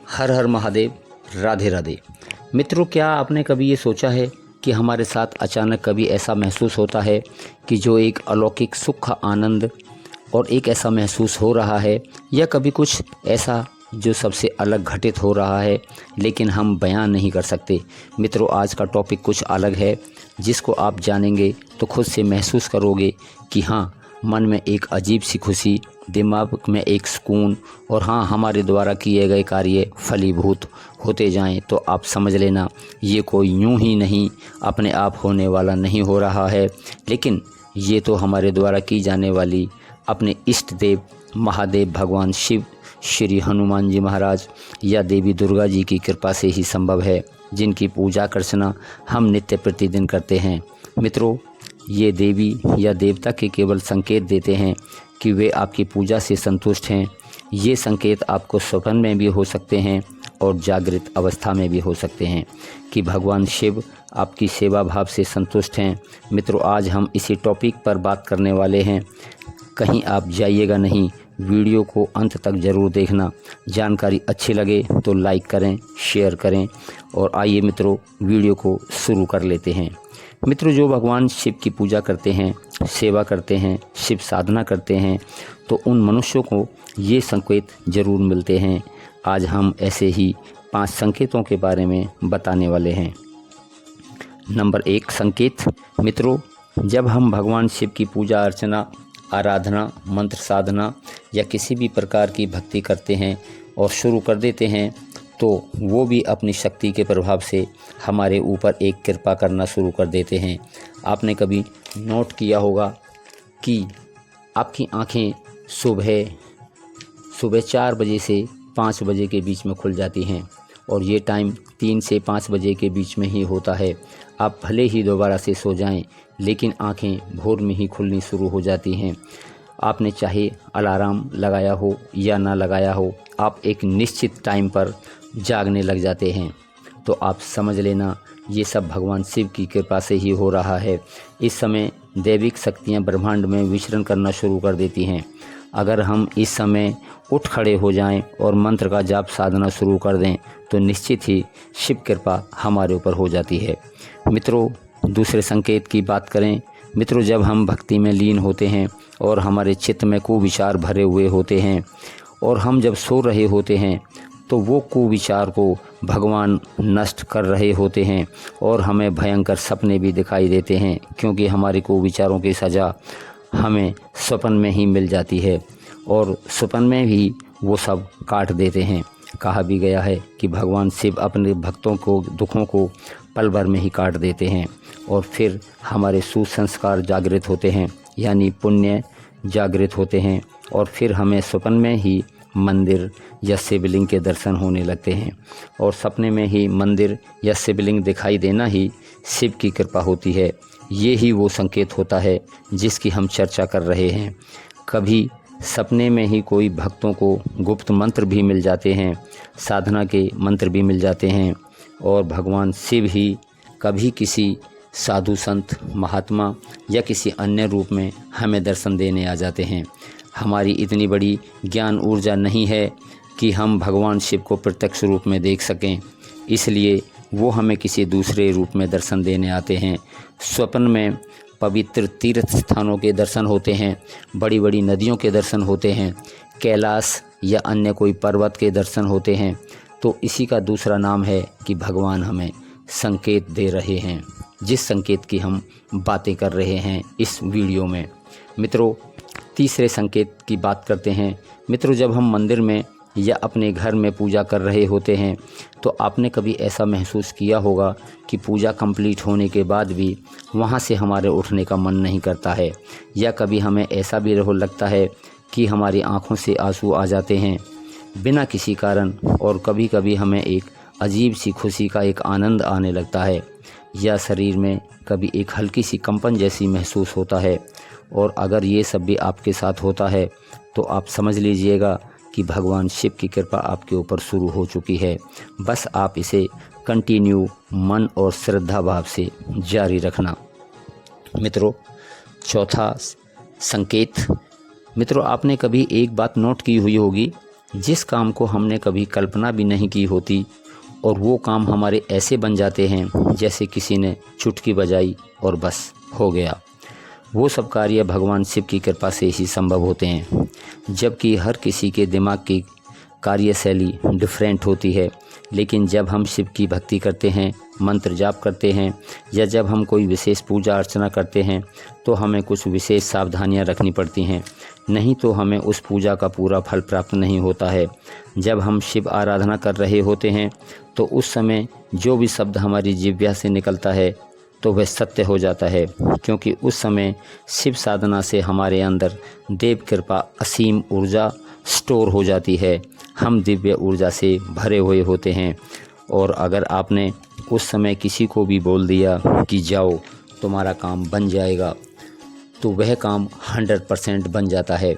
हर हर महादेव, राधे राधे। मित्रों, क्या आपने कभी ये सोचा है कि हमारे साथ अचानक कभी ऐसा महसूस होता है कि जो एक अलौकिक सुख का आनंद और एक ऐसा महसूस हो रहा है, या कभी कुछ ऐसा जो सबसे अलग घटित हो रहा है लेकिन हम बयान नहीं कर सकते। मित्रों, आज का टॉपिक कुछ अलग है, जिसको आप जानेंगे तो खुद से महसूस करोगे कि हाँ, मन में एक अजीब सी खुशी, दिमाग में एक सुकून, और हाँ, हमारे द्वारा किए गए कार्य फलीभूत होते जाएं तो आप समझ लेना ये कोई यूं ही नहीं अपने आप होने वाला नहीं हो रहा है, लेकिन ये तो हमारे द्वारा की जाने वाली अपने इष्ट देव महादेव भगवान शिव, श्री हनुमान जी महाराज या देवी दुर्गा जी की कृपा से ही संभव है, जिनकी पूजा अर्चना हम नित्य प्रतिदिन करते हैं। मित्रों, ये देवी या देवता के केवल संकेत देते हैं कि वे आपकी पूजा से संतुष्ट हैं। ये संकेत आपको स्वप्न में भी हो सकते हैं और जागृत अवस्था में भी हो सकते हैं कि भगवान शिव आपकी सेवा भाव से संतुष्ट हैं। मित्रों, आज हम इसी टॉपिक पर बात करने वाले हैं, कहीं आप जाइएगा नहीं, वीडियो को अंत तक ज़रूर देखना। जानकारी अच्छी लगे तो लाइक करें, शेयर करें, और आइए मित्रों, वीडियो को शुरू कर लेते हैं। मित्रों, जो भगवान शिव की पूजा करते हैं, सेवा करते हैं, शिव साधना करते हैं, तो उन मनुष्यों को ये संकेत ज़रूर मिलते हैं। आज हम ऐसे ही 5 संकेतों के बारे में बताने वाले हैं। नंबर 1 संकेत। मित्रों, जब हम भगवान शिव की पूजा अर्चना, आराधना, मंत्र साधना या किसी भी प्रकार की भक्ति करते हैं और शुरू कर देते हैं, तो वो भी अपनी शक्ति के प्रभाव से हमारे ऊपर एक कृपा करना शुरू कर देते हैं। आपने कभी नोट किया होगा कि आपकी आंखें सुबह 4 बजे से 5 बजे के बीच में खुल जाती हैं, और ये टाइम 3 से 5 बजे के बीच में ही होता है। आप भले ही दोबारा से सो जाएं, लेकिन आंखें भोर में ही खुलनी शुरू हो जाती हैं। आपने चाहे अलार्म लगाया हो या ना लगाया हो, आप एक निश्चित टाइम पर जागने लग जाते हैं। तो आप समझ लेना ये सब भगवान शिव की कृपा से ही हो रहा है। इस समय दैविक शक्तियाँ ब्रह्मांड में विचरण करना शुरू कर देती हैं। अगर हम इस समय उठ खड़े हो जाएं और मंत्र का जाप साधना शुरू कर दें तो निश्चित ही शिव कृपा हमारे ऊपर हो जाती है। मित्रों, दूसरे संकेत की बात करें। मित्रों, जब हम भक्ति में लीन होते हैं और हमारे चित्त में कुविचार भरे हुए होते हैं, और हम जब सो रहे होते हैं, तो वो कुविचार को भगवान नष्ट कर रहे होते हैं और हमें भयंकर सपने भी दिखाई देते हैं, क्योंकि हमारे कुविचारों की सज़ा हमें स्वप्न में ही मिल जाती है, और स्वप्न में भी वो सब काट देते हैं। कहा भी गया है कि भगवान शिव अपने भक्तों को दुखों को पल भर में ही काट देते हैं, और फिर हमारे सुसंस्कार जागृत होते हैं, यानी पुण्य जागृत होते हैं, और फिर हमें स्वप्न में ही मंदिर या शिवलिंग के दर्शन होने लगते हैं, और सपने में ही मंदिर या शिवलिंग दिखाई देना ही शिव की कृपा होती है। ये ही वो संकेत होता है जिसकी हम चर्चा कर रहे हैं। कभी सपने में ही कोई भक्तों को गुप्त मंत्र भी मिल जाते हैं, साधना के मंत्र भी मिल जाते हैं, और भगवान शिव ही कभी किसी साधु संत महात्मा या किसी अन्य रूप में हमें दर्शन देने आ जाते हैं। हमारी इतनी बड़ी ज्ञान ऊर्जा नहीं है कि हम भगवान शिव को प्रत्यक्ष रूप में देख सकें, इसलिए वो हमें किसी दूसरे रूप में दर्शन देने आते हैं। स्वप्न में पवित्र तीर्थ स्थानों के दर्शन होते हैं, बड़ी बड़ी नदियों के दर्शन होते हैं, कैलाश या अन्य कोई पर्वत के दर्शन होते हैं। तो इसी का दूसरा नाम है कि भगवान हमें संकेत दे रहे हैं, जिस संकेत की हम बातें कर रहे हैं इस वीडियो में। मित्रों, तीसरे संकेत की बात करते हैं। मित्रों, जब हम मंदिर में या अपने घर में पूजा कर रहे होते हैं, तो आपने कभी ऐसा महसूस किया होगा कि पूजा कंप्लीट होने के बाद भी वहाँ से हमारे उठने का मन नहीं करता है, या कभी हमें ऐसा भी लगता है कि हमारी आंखों से आंसू आ जाते हैं बिना किसी कारण, और कभी कभी हमें एक अजीब सी खुशी का एक आनंद आने लगता है, या शरीर में कभी एक हल्की सी कंपन जैसी महसूस होता है। और अगर ये सब भी आपके साथ होता है तो आप समझ लीजिएगा कि भगवान शिव की कृपा आपके ऊपर शुरू हो चुकी है। बस आप इसे कंटिन्यू मन और श्रद्धा भाव से जारी रखना। मित्रों, चौथा संकेत। मित्रों, आपने कभी एक बात नोट की हुई होगी जिस काम को हमने कभी कल्पना भी नहीं की होती, और वो काम हमारे ऐसे बन जाते हैं जैसे किसी ने चुटकी बजाई और बस हो गया। वो सब कार्य भगवान शिव की कृपा से ही संभव होते हैं। जबकि हर किसी के दिमाग की कार्यशैली डिफरेंट होती है, लेकिन जब हम शिव की भक्ति करते हैं, मंत्र जाप करते हैं, या जब हम कोई विशेष पूजा अर्चना करते हैं, तो हमें कुछ विशेष सावधानियां रखनी पड़ती हैं, नहीं तो हमें उस पूजा का पूरा फल प्राप्त नहीं होता है। जब हम शिव आराधना कर रहे होते हैं तो उस समय जो भी शब्द हमारी जिह्वा से निकलता है तो वह सत्य हो जाता है, क्योंकि उस समय शिव साधना से हमारे अंदर देव कृपा असीम ऊर्जा स्टोर हो जाती है। हम दिव्य ऊर्जा से भरे हुए होते हैं। और अगर आपने उस समय किसी को भी बोल दिया कि जाओ तुम्हारा काम बन जाएगा, तो वह काम 100% बन जाता है,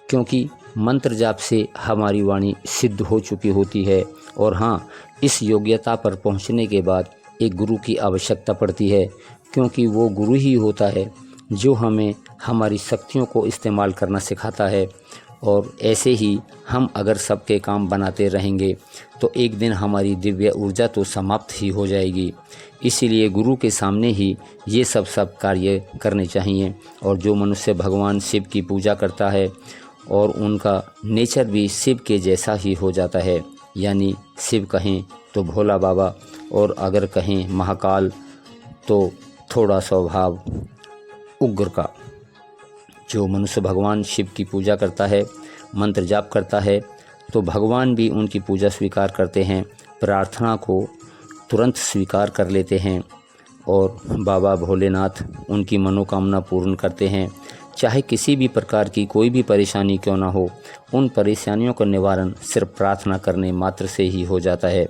क्योंकि मंत्र जाप से हमारी वाणी सिद्ध हो चुकी होती है। और हाँ, इस योग्यता पर पहुंचने के बाद एक गुरु की आवश्यकता पड़ती है, क्योंकि वो गुरु ही होता है जो हमें हमारी शक्तियों को इस्तेमाल करना सिखाता है। और ऐसे ही हम अगर सबके काम बनाते रहेंगे तो एक दिन हमारी दिव्य ऊर्जा तो समाप्त ही हो जाएगी। इसीलिए गुरु के सामने ही ये सब कार्य करने चाहिए। और जो मनुष्य भगवान शिव की पूजा करता है और उनका नेचर भी शिव के जैसा ही हो जाता है, यानी शिव कहें तो भोला बाबा, और अगर कहें महाकाल तो थोड़ा स्वभाव उग्र का। जो मनुष्य भगवान शिव की पूजा करता है, मंत्र जाप करता है, तो भगवान भी उनकी पूजा स्वीकार करते हैं, प्रार्थना को तुरंत स्वीकार कर लेते हैं, और बाबा भोलेनाथ उनकी मनोकामना पूर्ण करते हैं। चाहे किसी भी प्रकार की कोई भी परेशानी क्यों ना हो, उन परेशानियों का निवारण सिर्फ प्रार्थना करने मात्र से ही हो जाता है।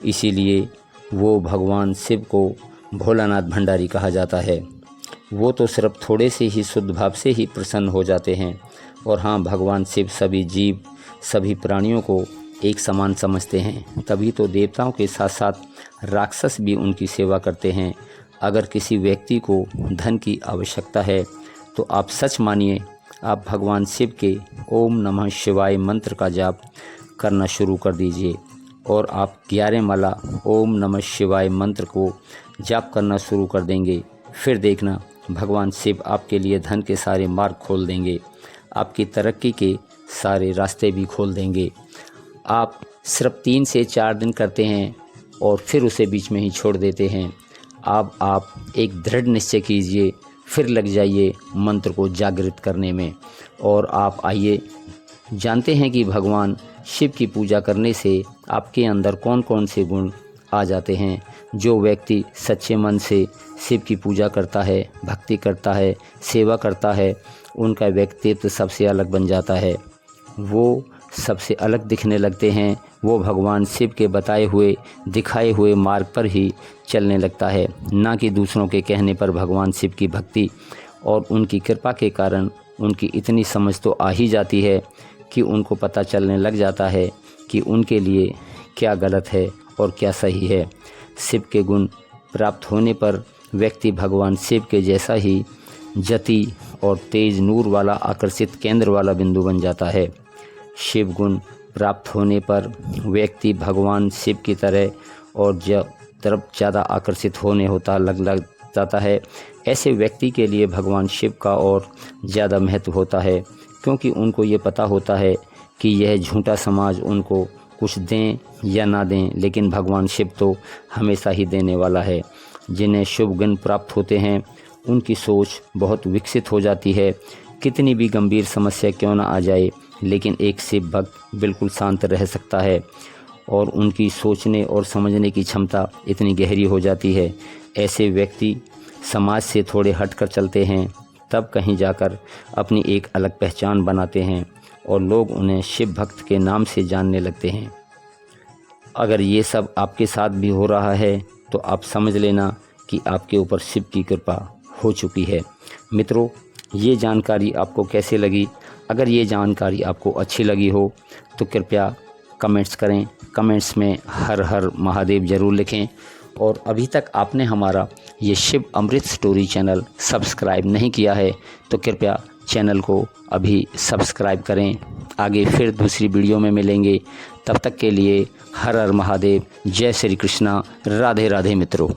इसीलिए वो भगवान शिव को भोलानाथ भंडारी कहा जाता है। वो तो सिर्फ थोड़े से ही शुद्ध भाव से ही प्रसन्न हो जाते हैं। और हाँ, भगवान शिव सभी जीव सभी प्राणियों को एक समान समझते हैं, तभी तो देवताओं के साथ साथ राक्षस भी उनकी सेवा करते हैं। अगर किसी व्यक्ति को धन की आवश्यकता है तो आप सच मानिए, आप भगवान शिव के ओम नमः शिवाय मंत्र का जाप करना शुरू कर दीजिए, और आप 11 माला ओम नमः शिवाय मंत्र को जाप करना शुरू कर देंगे। फिर देखना, भगवान शिव आपके लिए धन के सारे मार्ग खोल देंगे, आपकी तरक्की के सारे रास्ते भी खोल देंगे। आप सिर्फ 3 से 4 दिन करते हैं और फिर उसे बीच में ही छोड़ देते हैं। अब आप एक दृढ़ निश्चय कीजिए, फिर लग जाइए मंत्र को जागृत करने में। और आप आइए जानते हैं कि भगवान शिव की पूजा करने से आपके अंदर कौन कौन से गुण आ जाते हैं। जो व्यक्ति सच्चे मन से शिव की पूजा करता है, भक्ति करता है, सेवा करता है, उनका व्यक्तित्व सबसे अलग बन जाता है। वो सबसे अलग दिखने लगते हैं। वो भगवान शिव के बताए हुए दिखाए हुए मार्ग पर ही चलने लगता है, ना कि दूसरों के कहने पर। भगवान शिव की भक्ति और उनकी कृपा के कारण उनकी इतनी समझ तो आ ही जाती है कि उनको पता चलने लग जाता है कि उनके लिए क्या गलत है और क्या सही है। शिव के गुण प्राप्त होने पर व्यक्ति भगवान शिव के जैसा ही जति और तेज नूर वाला आकर्षित केंद्र वाला बिंदु बन जाता है। शिव गुण प्राप्त होने पर व्यक्ति भगवान शिव की तरह और तरफ ज़्यादा आकर्षित होने होता लग जाता है। ऐसे व्यक्ति के लिए भगवान शिव का और ज़्यादा महत्व होता है, क्योंकि उनको ये पता होता है कि यह झूठा समाज उनको कुछ दें या ना दें, लेकिन भगवान शिव तो हमेशा ही देने वाला है। जिन्हें शुभ गुण प्राप्त होते हैं उनकी सोच बहुत विकसित हो जाती है। कितनी भी गंभीर समस्या क्यों ना आ जाए, लेकिन एक शिव भक्त बिल्कुल शांत रह सकता है, और उनकी सोचने और समझने की क्षमता इतनी गहरी हो जाती है। ऐसे व्यक्ति समाज से थोड़े हटकर चलते हैं, तब कहीं जाकर अपनी एक अलग पहचान बनाते हैं और लोग उन्हें शिव भक्त के नाम से जानने लगते हैं। अगर ये सब आपके साथ भी हो रहा है तो आप समझ लेना कि आपके ऊपर शिव की कृपा हो चुकी है। मित्रों, ये जानकारी आपको कैसे लगी? अगर ये जानकारी आपको अच्छी लगी हो तो कृपया कमेंट्स करें। कमेंट्स में हर हर महादेव ज़रूर लिखें। और अभी तक आपने हमारा ये शिव अमृत स्टोरी चैनल सब्सक्राइब नहीं किया है तो कृपया चैनल को अभी सब्सक्राइब करें। आगे फिर दूसरी वीडियो में मिलेंगे, तब तक के लिए हर हर महादेव, जय श्री कृष्णा, राधे राधे मित्रों।